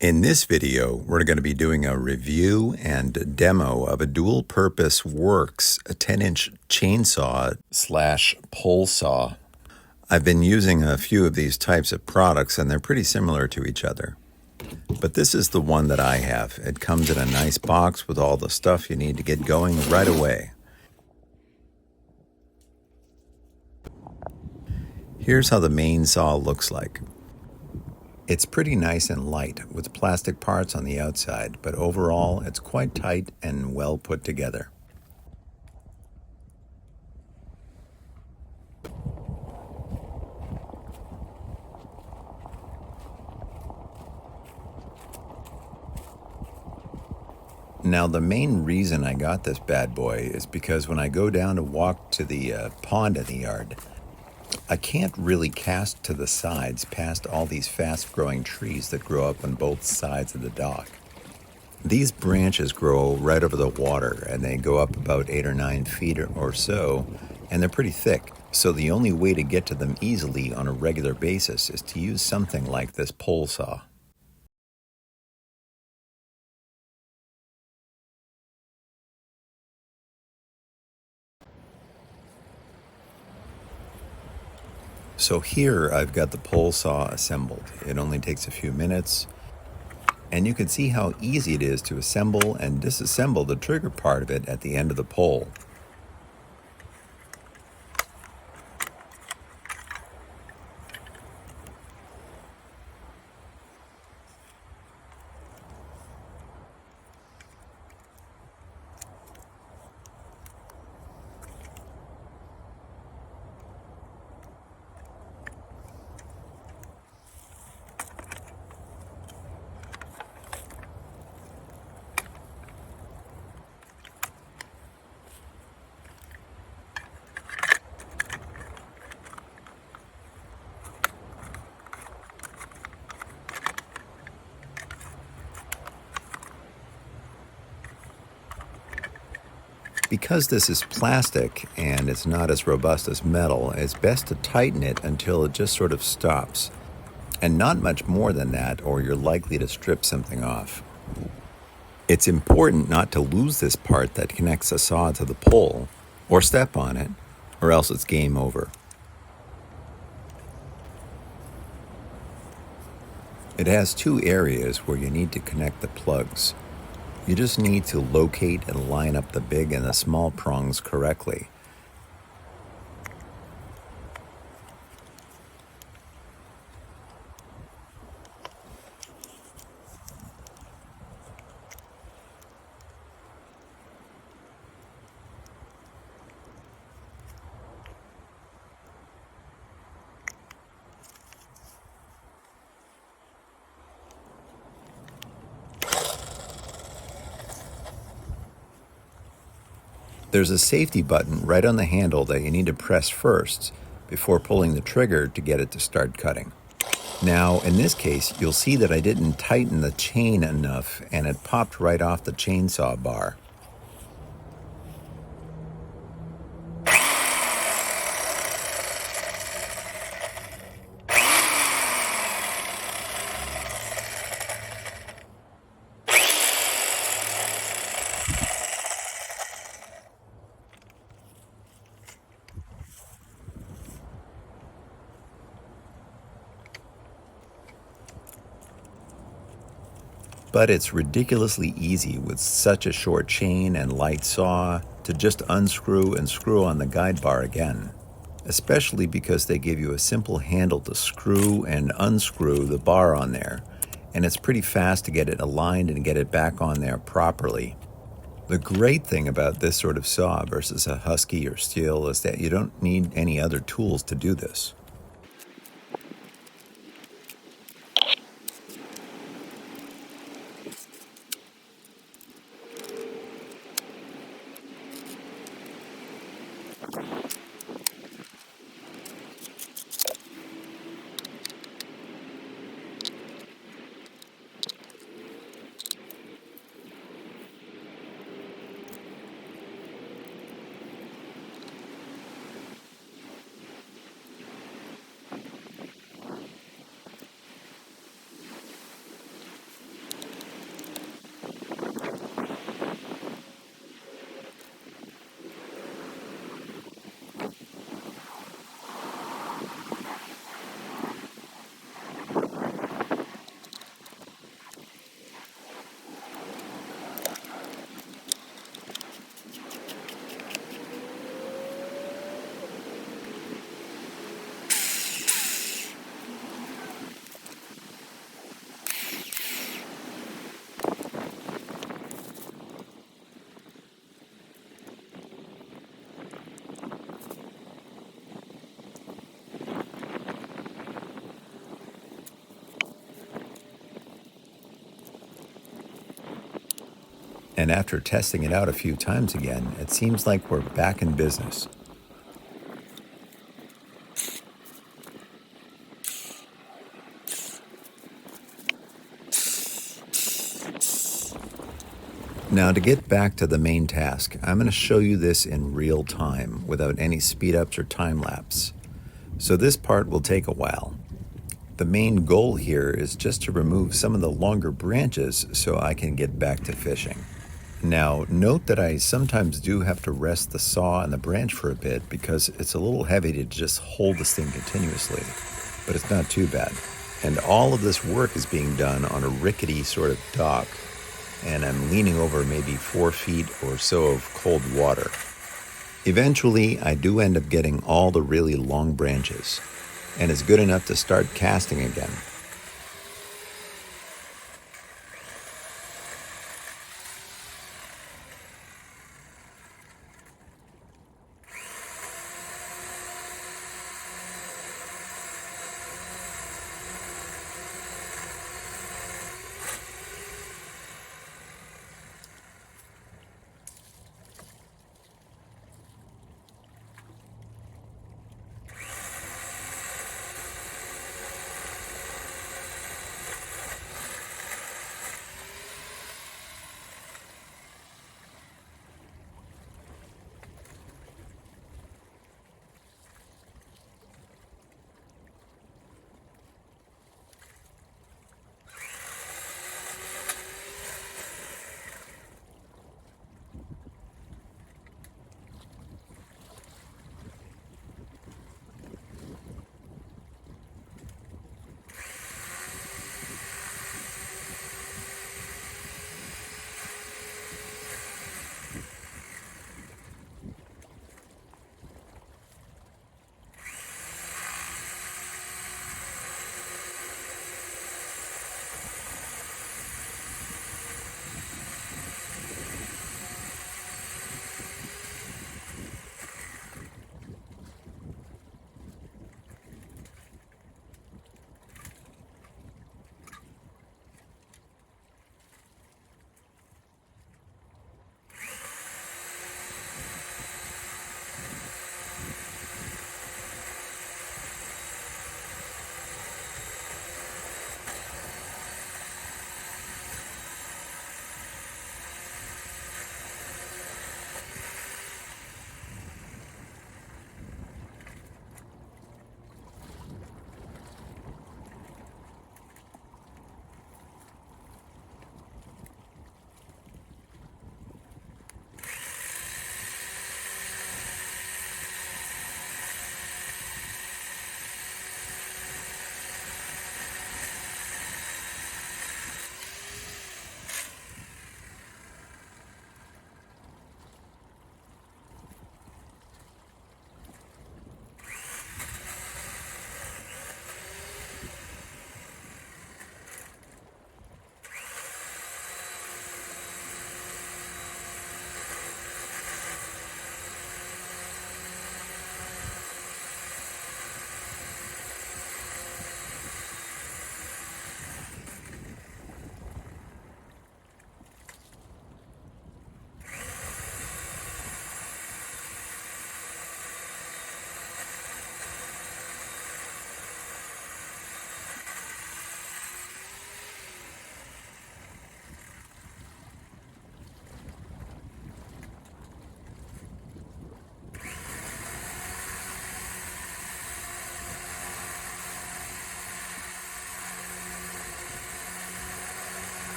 In this video, we're going to be doing a review and demo of a dual-purpose WORX, a 10-inch chainsaw slash pole saw. I've been using a few of these types of products and they're pretty similar to each other. But this is the one that I have. It comes in a nice box with all the stuff you need to get going right away. Here's how the main saw looks like. It's pretty nice and light with plastic parts on the outside, but overall it's quite tight and well put together. Now the main reason I got this bad boy is because when I go down to walk to the pond in the yard, I can't really cast to the sides past all these fast-growing trees that grow up on both sides of the dock. These branches grow right over the water and they go up about 8 or 9 feet or so, and they're pretty thick. So the only way to get to them easily on a regular basis is to use something like this pole saw. So here I've got the pole saw assembled. It only takes a few minutes, and you can see how easy it is to assemble and disassemble the trigger part of it at the end of the pole. Because this is plastic and it's not as robust as metal, it's best to tighten it until it just sort of stops. And not much more than that, or you're likely to strip something off. It's important not to lose this part that connects the saw to the pole, or step on it, or else it's game over. It has 2 areas where you need to connect the plugs. You just need to locate and line up the big and the small prongs correctly. There's a safety button right on the handle that you need to press first before pulling the trigger to get it to start cutting. Now, in this case, you'll see that I didn't tighten the chain enough and it popped right off the chainsaw bar. But it's ridiculously easy with such a short chain and light saw to just unscrew and screw on the guide bar again, especially because they give you a simple handle to screw and unscrew the bar on there, and it's pretty fast to get it aligned and get it back on there properly. The great thing about this sort of saw versus a Husky or Steel is that you don't need any other tools to do this. And after testing it out a few times again, it seems like we're back in business. Now, to get back to the main task, I'm going to show you this in real time without any speed ups or time lapse. So this part will take a while. The main goal here is just to remove some of the longer branches so I can get back to fishing. Now, note that I sometimes do have to rest the saw and the branch for a bit because it's a little heavy to just hold this thing continuously, but it's not too bad. And all of this work is being done on a rickety sort of dock, and I'm leaning over maybe 4 feet or so of cold water. Eventually, I do end up getting all the really long branches, and it's good enough to start casting again.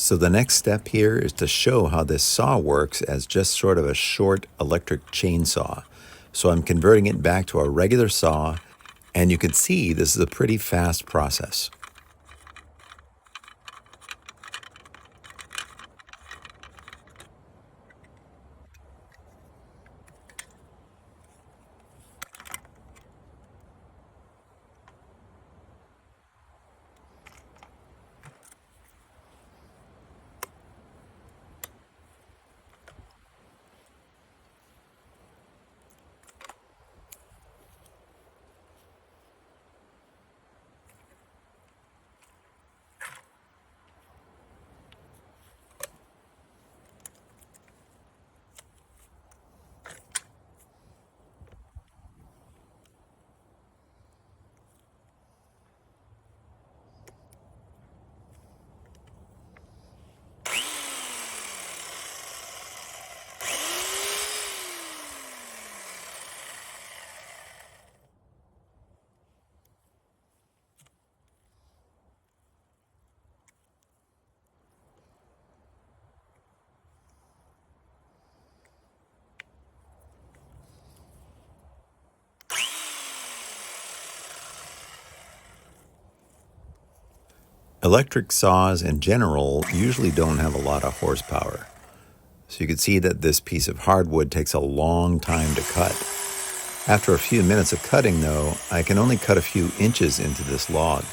So the next step here is to show how this saw works as just sort of a short electric chainsaw. So I'm converting it back to a regular saw, and you can see this is a pretty fast process. Electric saws in general usually don't have a lot of horsepower. So you can see that this piece of hardwood takes a long time to cut. After a few minutes of cutting though, I can only cut a few inches into this log.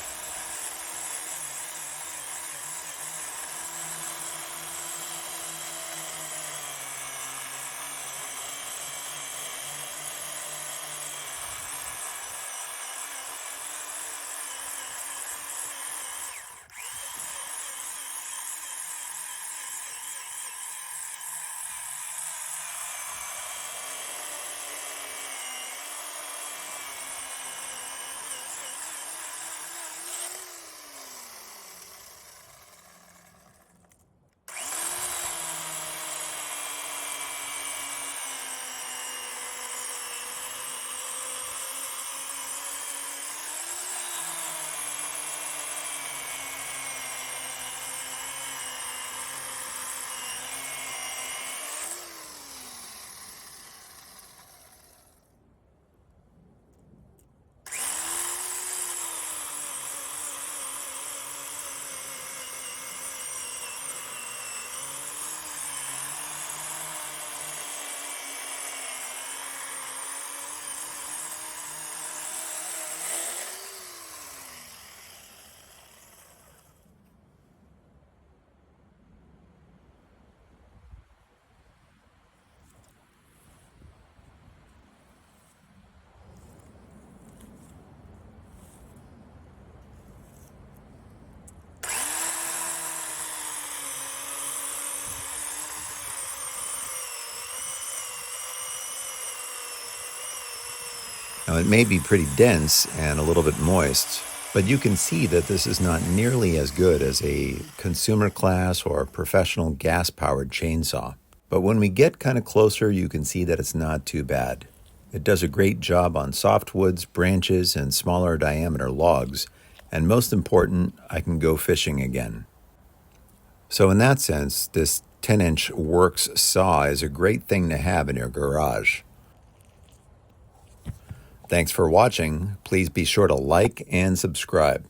Now it may be pretty dense and a little bit moist, but you can see that this is not nearly as good as a consumer class or professional gas-powered chainsaw. But when we get kind of closer, you can see that it's not too bad. It does a great job on softwoods, branches, and smaller diameter logs, and most important, I can go fishing again. So in that sense, this 10-inch WORX saw is a great thing to have in your garage. Thanks for watching. Please be sure to like and subscribe.